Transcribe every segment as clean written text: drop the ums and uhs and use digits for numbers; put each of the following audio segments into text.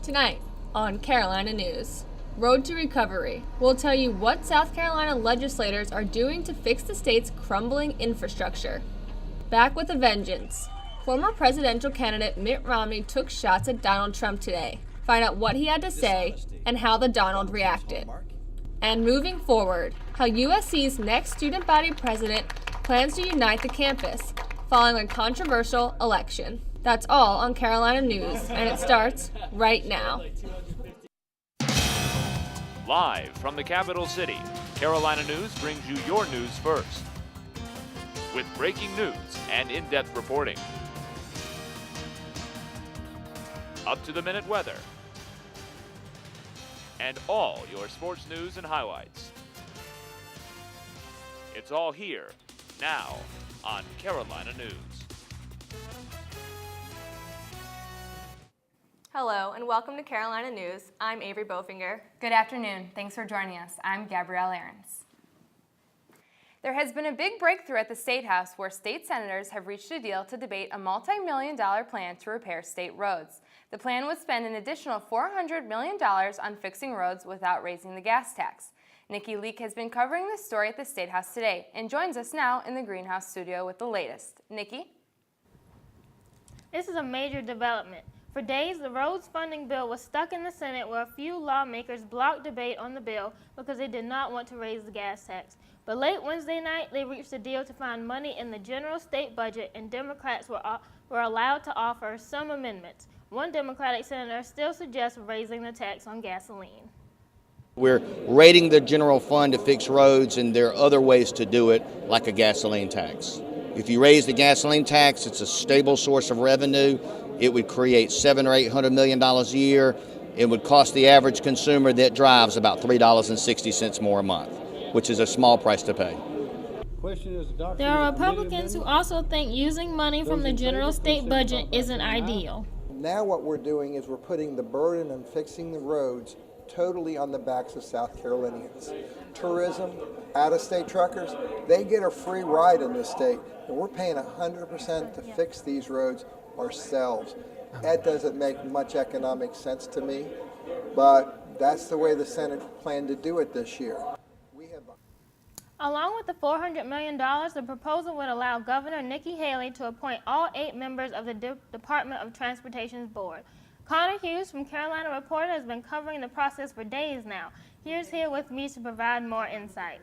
Tonight on Carolina News, Road to Recovery, we'll tell you what South Carolina legislators are doing to fix the state's crumbling infrastructure. Back with a vengeance, former presidential candidate Mitt Romney took shots at Donald Trump today. Find out what he had to say and how the Donald reacted. And moving forward, how USC's next student body president plans to unite the campus following a controversial election. That's all on Carolina News, and it starts right now. Live from the capital city, Carolina News brings you your news first. With breaking news and in-depth reporting. Up-to-the-minute weather. And all your sports news and highlights. It's all here, now, on Carolina News. Hello, and welcome to Carolina News. I'm Avery Bofinger. Good afternoon. Thanks for joining us. I'm Gabrielle Ahrens. There has been a big breakthrough at the State House where state senators have reached a deal to debate a multi-million-dollar plan to repair state roads. The plan would spend an additional $400 million on fixing roads without raising the gas tax. Nikki Leak has been covering this story at the State House today and joins us now in the Greenhouse studio with the latest. Nikki? This is a major development. For days, the roads funding bill was stuck in the Senate where a few lawmakers blocked debate on the bill because they did not want to raise the gas tax. But late Wednesday night, they reached a deal to find money in the general state budget, and Democrats were allowed to offer some amendments. One Democratic senator still suggests raising the tax on gasoline. We're raiding the general fund to fix roads, and there are other ways to do it, like a gasoline tax. If you raise the gasoline tax, it's a stable source of revenue. It would create $700 or $800 million a year. It would cost the average consumer that drives about $3.60 more a month, which is a small price to pay. There are Republicans who also think using money from the general state budget isn't ideal. Now what we're doing is we're putting the burden on fixing the roads totally on the backs of South Carolinians. Tourism, out-of-state truckers, they get a free ride in this state, and we're paying 100% to fix these roads ourselves. That doesn't make much economic sense to me, but that's the way the Senate planned to do it this year. Along with the $400 million, the proposal would allow Governor Nikki Haley to appoint all 8 members of the Department of Transportation's board. Connor Hughes from Carolina Reporter has been covering the process for days now. He's here with me to provide more insight.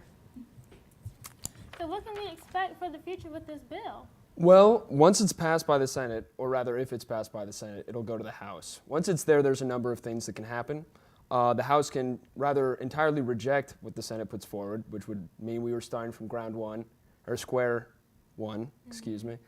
So what can we expect for the future with this bill? Well, once it's passed by the Senate, or rather if it's passed by the Senate, it'll go to the House. Once it's there, there's a number of things that can happen. The House can rather entirely reject what the Senate puts forward, which would mean we were starting from ground one, or square one, excuse me.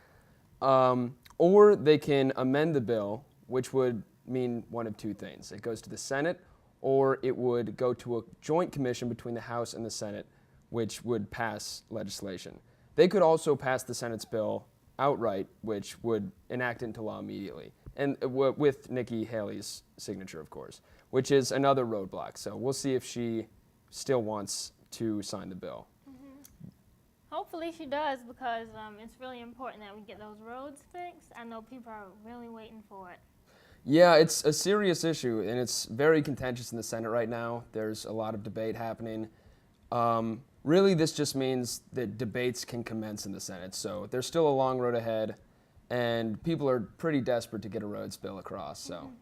Or they can amend the bill, which would mean one of two things. It goes to the Senate, or it would go to a joint commission between the House and the Senate, which would pass legislation. They could also pass the Senate's bill outright, which would enact it into law immediately, and with Nikki Haley's signature, of course, which is another roadblock. So we'll see if she still wants to sign the bill. Hopefully she does, because it's really important that we get those roads fixed. I know people are really waiting for it. Yeah, it's a serious issue, and it's very contentious in the Senate right now. There's a lot of debate happening. Really, this just means that debates can commence in the Senate. So there's still a long road ahead, and people are pretty desperate to get a roads bill across. So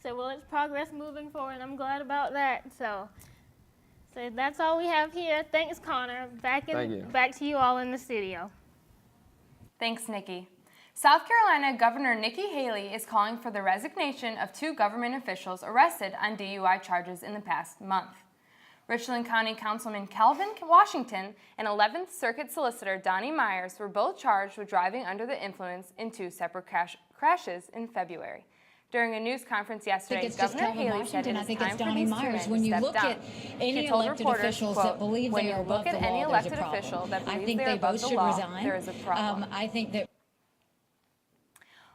well, it's progress moving forward, and I'm glad about that. So that's all we have here. Thanks, Connor. Back to you all in the studio. Thanks, Nikki. South Carolina Governor Nikki Haley is calling for the resignation of 2 government officials arrested on DUI charges in the past month. Richland County Councilman Calvin Washington and 11th Circuit Solicitor Donnie Myers were both charged with driving under the influence in 2 separate crashes in February. During a news conference yesterday, Governor Haley said it is time for these 2 men to step down. She told reporters, quote, "When you look at any elected official that believes they are above the law, there is a problem."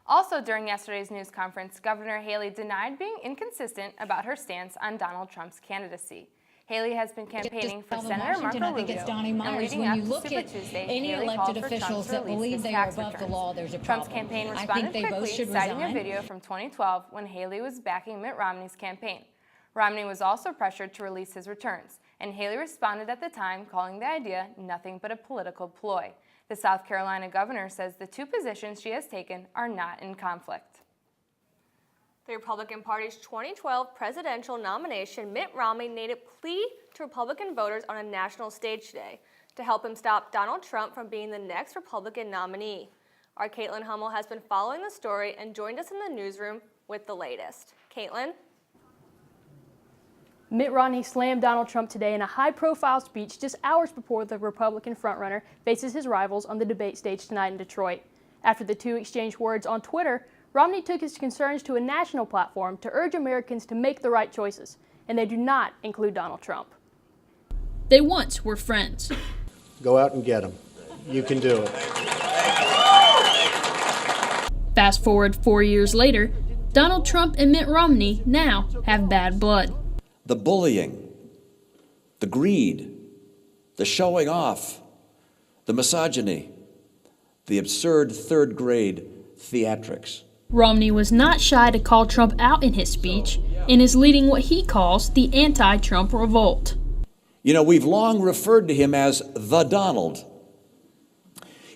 Also during yesterday's news conference, Governor Haley denied being inconsistent about her stance on Donald Trump's candidacy. Haley has been campaigning for Senator Marco Washington, I think Rubio, it's Donnie and Myers. leading When up you to look Super at Tuesday, any Haley elected called for Trump officials to that release believe his they are tax above the returns. law, there's a Trump's problem. campaign I think responded they both quickly, should citing a resign. video from 2012 when Haley was backing Mitt Romney's campaign. Romney was also pressured to release his returns, and Haley responded at the time, calling the idea nothing but a political ploy. The South Carolina governor says the two positions she has taken are not in conflict. The Republican Party's 2012 presidential nomination, Mitt Romney made a plea to Republican voters on a national stage today to help him stop Donald Trump from being the next Republican nominee. Our Caitlin Hummel has been following the story and joined us in the newsroom with the latest. Caitlin? Mitt Romney slammed Donald Trump today in a high-profile speech just hours before the Republican frontrunner faces his rivals on the debate stage tonight in Detroit. After the two exchanged words on Twitter, Romney took his concerns to a national platform to urge Americans to make the right choices, and they do not include Donald Trump. They once were friends. Go out and get them. You can do it. Fast forward 4 years later, Donald Trump and Mitt Romney now have bad blood. The bullying, the greed, the showing off, the misogyny, the absurd third-grade theatrics. Romney was not shy to call Trump out in his speech and is leading what he calls the anti-Trump revolt. You know, we've long referred to him as the Donald.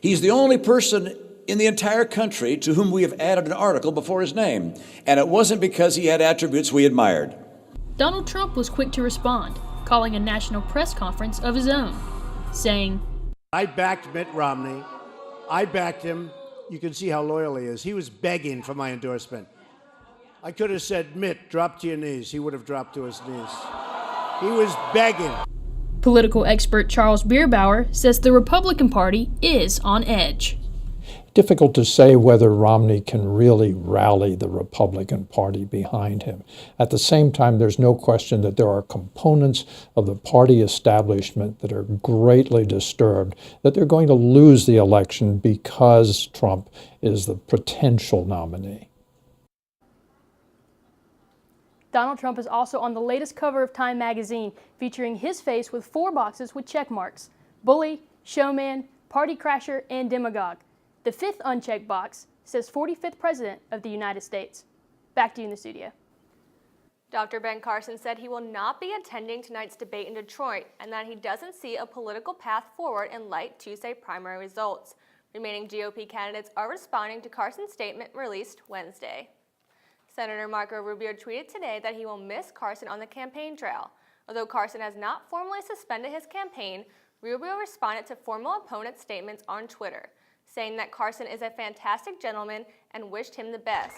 He's the only person in the entire country to whom we have added an article before his name, and it wasn't because he had attributes we admired. Donald Trump was quick to respond, calling a national press conference of his own, saying, I backed Mitt Romney. I backed him. You can see how loyal he is. He was begging for my endorsement. I could have said, Mitt, drop to your knees. He would have dropped to his knees. He was begging. Political expert Charles Bierbauer says the Republican Party is on edge. Difficult to say whether Romney can really rally the Republican Party behind him. At the same time, there's no question that there are components of the party establishment that are greatly disturbed, that they're going to lose the election because Trump is the potential nominee. Donald Trump is also on the latest cover of Time magazine, featuring his face with 4 boxes with check marks: bully, showman, party crasher, and demagogue. The 5th unchecked box says 45th President of the United States. Back to you in the studio. Dr. Ben Carson said he will not be attending tonight's debate in Detroit and that he doesn't see a political path forward in light Tuesday primary results. Remaining GOP candidates are responding to Carson's statement released Wednesday. Senator Marco Rubio tweeted today that he will miss Carson on the campaign trail. Although Carson has not formally suspended his campaign, Rubio responded to former opponent statements on Twitter, saying that Carson is a fantastic gentleman and wished him the best.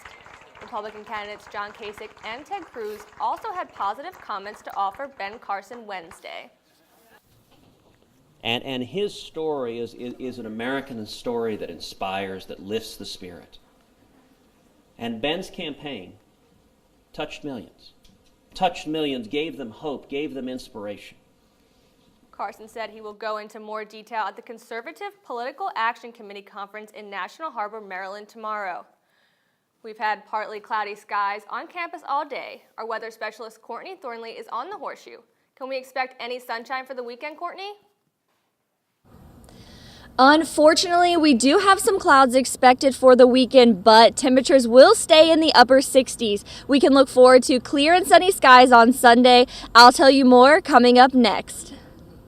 Republican candidates John Kasich and Ted Cruz also had positive comments to offer Ben Carson Wednesday. And his story is an American story that inspires, that lifts the spirit. And Ben's campaign touched millions, gave them hope, gave them inspiration. Carson said he will go into more detail at the Conservative Political Action Committee conference in National Harbor, Maryland tomorrow. We've had partly cloudy skies on campus all day. Our weather specialist Courtney Thornley is on the Horseshoe. Can we expect any sunshine for the weekend, Courtney? Unfortunately, we do have some clouds expected for the weekend, but temperatures will stay in the upper 60s. We can look forward to clear and sunny skies on Sunday. I'll tell you more coming up next.